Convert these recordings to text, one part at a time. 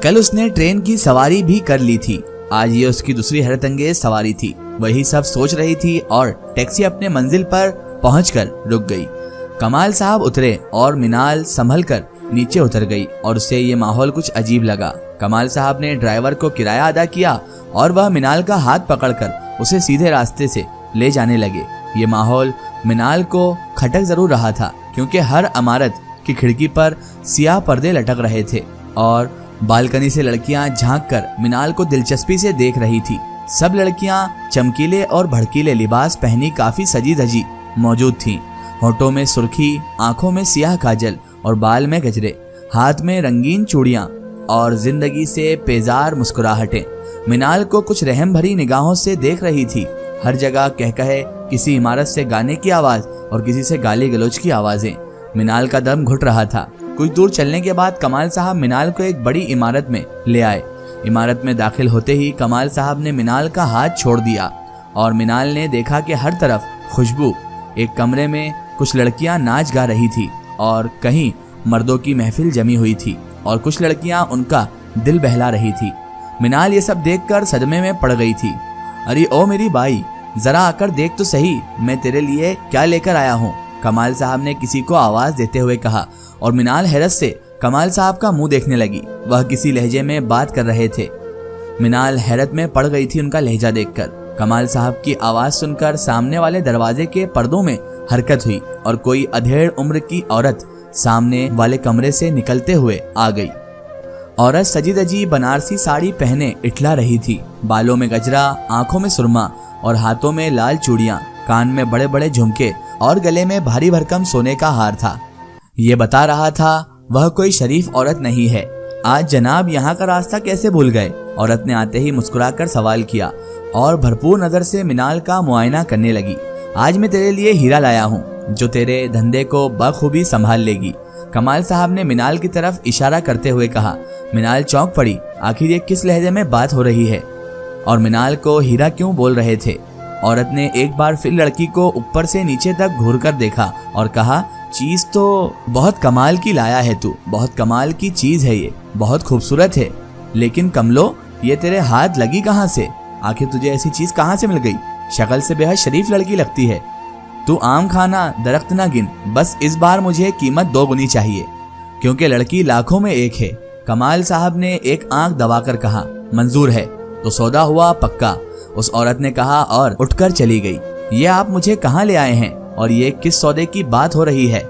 कल उसने ट्रेन की सवारी भी कर ली थी। आज ये उसकी दूसरी हैरतअंगेज सवारी थी। वही सब सोच रही थी और टैक्सी अपने मंजिल पर पहुंचकर रुक गई। कमाल साहब उतरे और मिनाल संभल कर नीचे उतर गई और उसे ये माहौल कुछ अजीब लगा। कमाल साहब ने ड्राइवर को किराया अदा किया और वह मिनाल का हाथ पकड़कर उसे सीधे रास्ते से ले जाने लगे। ये माहौल मिनाल को खटक जरूर रहा था, क्योंकि हर इमारत की खिड़की पर सियाह पर्दे लटक रहे थे और बालकनी से लड़कियां झांक कर मिनाल को दिलचस्पी से देख रही थी। सब लड़कियां चमकीले और भड़कीले लिबास पहनी काफी सजी धजी मौजूद थीं। होठों में सुर्खी, आंखों में सियाह काजल और बाल में गजरे, हाथ में रंगीन चूड़ियां और जिंदगी से बेजार मुस्कुराहटें। मिनाल को कुछ रहम भरी निगाहों से देख रही थी। हर जगह कहकहे, किसी इमारत से गाने की आवाज और किसी से गाली गलौज की आवाजें। मिनाल का दम घुट रहा था। कुछ दूर चलने के बाद कमाल साहब मिनाल को एक बड़ी इमारत में ले आए। इमारत में दाखिल होते ही कमाल साहब ने मिनाल का हाथ छोड़ दिया और मिनाल ने देखा कि हर तरफ खुशबू। एक कमरे में कुछ लड़कियां नाच गा रही थी और कहीं मर्दों की महफिल जमी हुई थी और कुछ लड़कियां उनका दिल बहला रही थी। मिनाल ये सब देखकर सदमे में पड़ गई थी। अरे ओ मेरी बाई, जरा आकर देख तो सही, मैं तेरे लिए क्या लेकर आया हूँ, कमाल साहब ने किसी को आवाज देते हुए कहा और मिनाल हैरत से कमाल साहब का मुंह देखने लगी। वह किसी लहजे में बात कर रहे थे। मिनाल हैरत में पड़ गई थी उनका लहजा देखकर। कमाल साहब की आवाज सुनकर सामने वाले दरवाजे के पर्दों में हरकत हुई और कोई अधेड़ उम्र की औरत सामने वाले कमरे से निकलते हुए आ गई। औरत सजी धजी बनारसी साड़ी पहने इठला रही थी। बालों में गजरा, आंखों में सुरमा और हाथों में लाल चूड़ियां, कान में बड़े बड़े झुमके और गले में भारी भरकम सोने का हार था। ये बता रहा था वह कोई शरीफ औरत नहीं है। आज जनाब यहाँ का रास्ता कैसे भूल गए? औरत ने आते ही मुस्कुराकर सवाल किया और भरपूर नजर से मिनाल का मुआयना करने लगी। आज मैं तेरे लिए हीरा लाया हूँ जो तेरे धंधे को बखूबी संभाल लेगी, कमाल साहब ने मिनाल की तरफ इशारा करते हुए कहा। मिनाल चौंक पड़ी। आखिर ये किस लहजे में बात हो रही है और मिनाल को हीरा क्यों बोल रहे थे? औरत ने एक बार फिर लड़की को ऊपर से नीचे तक घूरकर देखा और कहा, चीज तो बहुत कमाल की लाया है तू, बहुत कमाल की चीज है ये, बहुत खूबसूरत है। लेकिन कमलो, ये तेरे हाथ लगी कहाँ से? आखिर तुझे ऐसी चीज कहाँ से मिल गई? शक्ल से बेहद शरीफ लड़की लगती है। तू आम खाना दरख्त ना गिन, बस इस बार मुझे कीमत 2 गुनी चाहिए, क्योंकि लड़की लाखों में एक है। कमाल साहब ने एक आंख दबाकर कहा, मंजूर है, तो सौदा हुआ पक्का, उस औरत ने कहा और उठकर चली गई। ये आप मुझे कहाँ ले आए हैं और ये किस सौदे की बात हो रही है?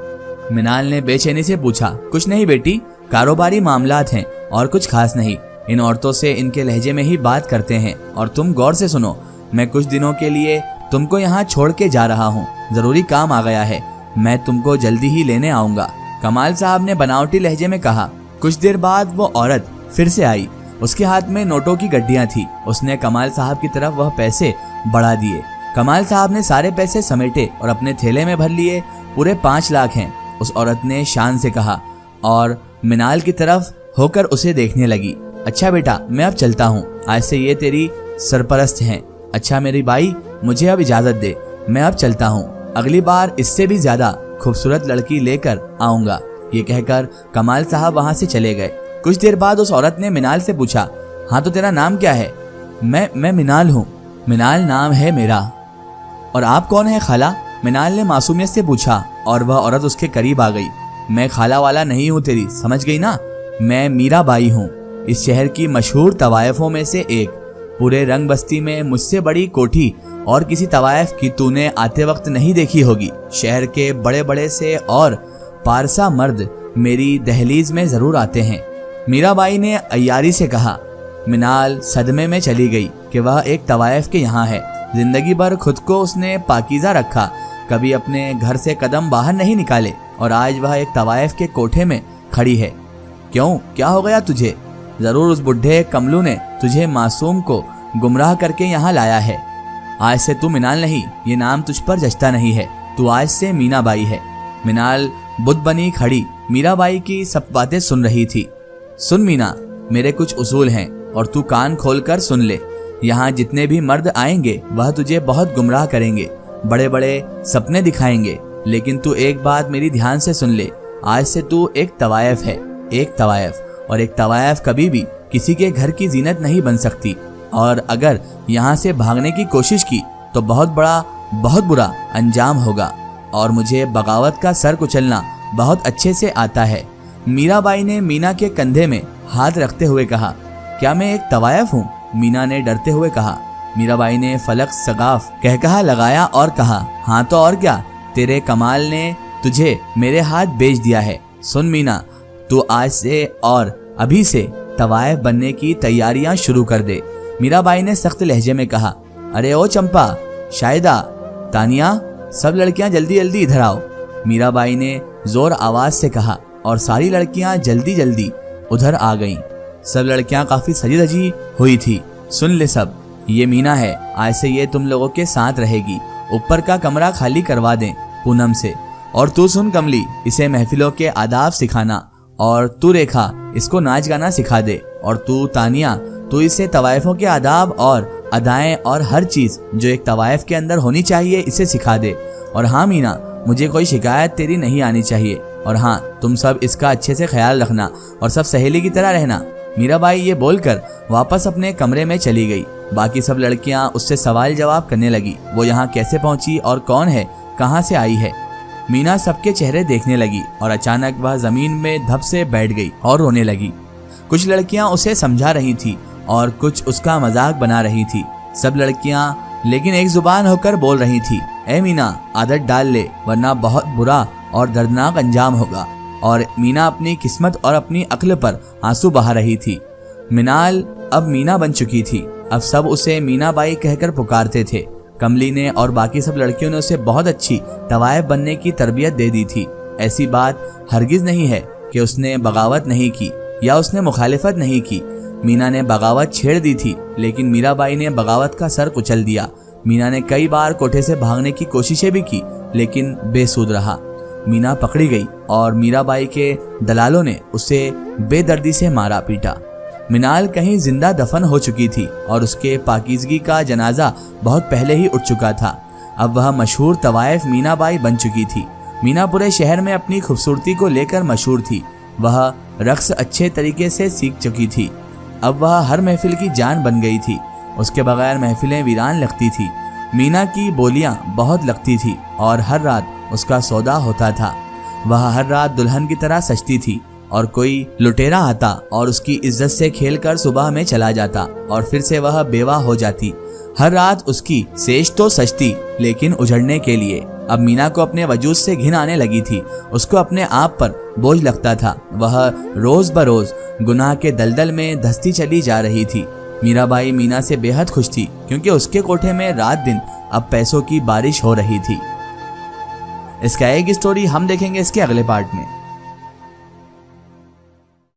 मिनाल ने बेचैनी से पूछा। कुछ नहीं बेटी, कारोबारी मामलात हैं और कुछ खास नहीं। इन औरतों से इनके लहजे में ही बात करते हैं। और तुम गौर से सुनो, मैं कुछ दिनों के लिए तुमको यहाँ छोड़ के जा रहा हूँ, जरूरी काम आ गया है, मैं तुमको जल्दी ही लेने आऊंगा, कमाल साहब ने बनावटी लहजे में कहा। कुछ देर बाद वो औरत फिर से आई। उसके हाथ में नोटों की गड्डियां थी। उसने कमाल साहब की तरफ वह पैसे बढ़ा दिए। कमाल साहब ने सारे पैसे समेटे और अपने थैले में भर लिए। पूरे 5 लाख हैं, उस औरत ने शान से कहा और मिनाल की तरफ होकर उसे देखने लगी। अच्छा बेटा, मैं अब चलता हूँ, आज से ये तेरी सरपरस्त हैं। अच्छा मेरी बाई, मुझे अब इजाजत दे, मैं अब चलता हूँ, अगली बार इससे भी ज्यादा खूबसूरत लड़की लेकर आऊंगा। ये कहकर कमाल साहब वहां से चले गए। कुछ देर बाद उस औरत ने मिनाल से पूछा, हाँ तो तेरा नाम क्या है? मैं मिनाल हूँ। मिनाल नाम है मेरा। और आप कौन है खाला? मिनाल ने मासूमियत से पूछा और वह औरत उसके करीब आ गई। मैं खाला वाला नहीं हूँ तेरी, समझ गई ना? मैं मीरा बाई हूँ, इस शहर की मशहूर तवायफों में से एक। पूरे रंग बस्ती में मुझसे बड़ी कोठी और किसी तवायफ की तूने आते वक्त नहीं देखी होगी। शहर के बड़े बड़े से और पारसा मर्द मेरी दहलीज में जरूर आते हैं, मीराबाई ने अय्यारी से कहा। मिनाल सदमे में चली गई कि वह एक तवायफ के यहाँ है। जिंदगी भर खुद को उसने पाकीज़ा रखा, कभी अपने घर से कदम बाहर नहीं निकाले और आज वह एक तवायफ के कोठे में खड़ी है। क्यों, क्या हो गया तुझे? जरूर उस बुढ़े कमलू ने तुझे मासूम को गुमराह करके यहाँ लाया है। आज से तू मिनाल नहीं, ये नाम तुझ पर जचता नहीं है, तू आज से मीनाबाई है। मिनाल बुद्ध बनी खड़ी मीराबाई की सब बातें सुन रही थी। सुन मीना, मेरे कुछ उसूल हैं और तू कान खोलकर सुन ले। यहाँ जितने भी मर्द आएंगे वह तुझे बहुत गुमराह करेंगे, बड़े बड़े सपने दिखाएंगे, लेकिन तू एक बात मेरी ध्यान से सुन ले। आज से तू एक तवायफ है, एक तवायफ, और एक तवायफ कभी भी किसी के घर की जीनत नहीं बन सकती, और अगर यहाँ से भागने की कोशिश की तो बहुत बुरा अंजाम होगा, और मुझे बगावत का सर कुचलना बहुत अच्छे से आता है। मीराबाई ने मीना के कंधे में हाथ रखते हुए कहा, क्या मैं एक तवायफ हूँ? मीना ने डरते हुए कहा। मीराबाई ने फलक सगाफ कहकहा लगाया और कहा, हाँ तो और क्या, तेरे कमाल ने तुझे मेरे हाथ बेच दिया है। सुन मीना, तू आज से और अभी से तवायफ बनने की तैयारियां शुरू कर दे। मीराबाई ने सख्त लहजे में कहा, अरे ओ चंपा, शाहिदा, तानिया, सब लड़कियां जल्दी जल्दी इधर आओ। मीराबाई ने जोर आवाज से कहा और सारी लड़कियां जल्दी जल्दी उधर आ गईं। सब लड़कियां काफी सजी धजी हुई थी। सुन ले सब, ये मीना है, आज से ये तुम लोगों के साथ रहेगी। ऊपर का कमरा खाली करवा दें पूनम से। और तू सुन कमली, इसे महफिलों के आदाब सिखाना, और तू रेखा, इसको नाच गाना सिखा दे। और तू तानिया, तू इसे तवायफों के आदाब और अदाएं और हर चीज जो एक तवायफ के अंदर होनी चाहिए इसे सिखा दे। और हाँ मीना, मुझे कोई शिकायत तेरी नहीं आनी चाहिए। और हाँ, तुम सब इसका अच्छे से ख्याल रखना और सब सहेली की तरह रहना। मीराबाई ये बोलकर वापस अपने कमरे में चली गई। बाकी सब लड़कियां उससे सवाल जवाब करने लगी, वो यहाँ कैसे पहुंची और कौन है, कहाँ से आई है। मीना सबके चेहरे देखने लगी और अचानक वह जमीन में धप से बैठ गई और रोने लगी। कुछ लड़कियां उसे समझा रही थी और कुछ उसका मजाक बना रही थी। सब लड़कियां लेकिन एक जुबान होकर बोल रही थी, ए मीना, आदत डाल ले, वरना बहुत बुरा और दर्दनाक अंजाम होगा। और मीना अपनी किस्मत और अपनी अक्ल पर आंसू बहा रही थी। मिनाल अब मीना बन चुकी थी। अब सब उसे मीनाबाई कहकर पुकारते थे। कमली ने और बाकी सब लड़कियों ने उसे बहुत अच्छी तवायफ बनने की तरबियत दे दी थी। ऐसी बात हरगिज नहीं है कि उसने बगावत नहीं की या उसने मुखालिफत नहीं की। मीना ने बगावत छेड़ दी थी, लेकिन मीराबाई ने बगावत का सर कुचल दिया। मीना ने कई बार कोठे से भागने की कोशिशें भी की, लेकिन बेसूद रहा। मीना पकड़ी गई और मीराबाई के दलालों ने उसे बेदर्दी से मारा पीटा। मिनाल कहीं जिंदा दफन हो चुकी थी और उसके पाकीज़गी का जनाजा बहुत पहले ही उठ चुका था। अब वह मशहूर तवायफ मीनाबाई बन चुकी थी। मीना पूरे शहर में अपनी खूबसूरती को लेकर मशहूर थी। वह रक्स अच्छे तरीके से सीख चुकी थी। अब वह हर महफिल की जान बन गई थी। उसके बगैर महफिलें वीरान लगती थी। मीना की बोलियां बहुत लगती थी और हर रात उसका सौदा होता था। वह हर रात दुल्हन की तरह सजती थी और कोई लुटेरा आता और उसकी इज्जत से खेलकर सुबह में चला जाता और फिर से वह बेवा हो जाती। हर रात उसकी सेज तो सजती, लेकिन उजड़ने के लिए। अब मीना को अपने वजूद से घिन आने लगी थी। उसको अपने आप पर बोझ लगता था। वह रोज बरोज गुनाह के दलदल में धंसती चली जा रही थी। मीराबाई मीना से बेहद खुश थी, क्योंकि उसके कोठे में रात दिन अब पैसों की बारिश हो रही थी। इसका एक स्टोरी हम देखेंगे इसके अगले पार्ट में।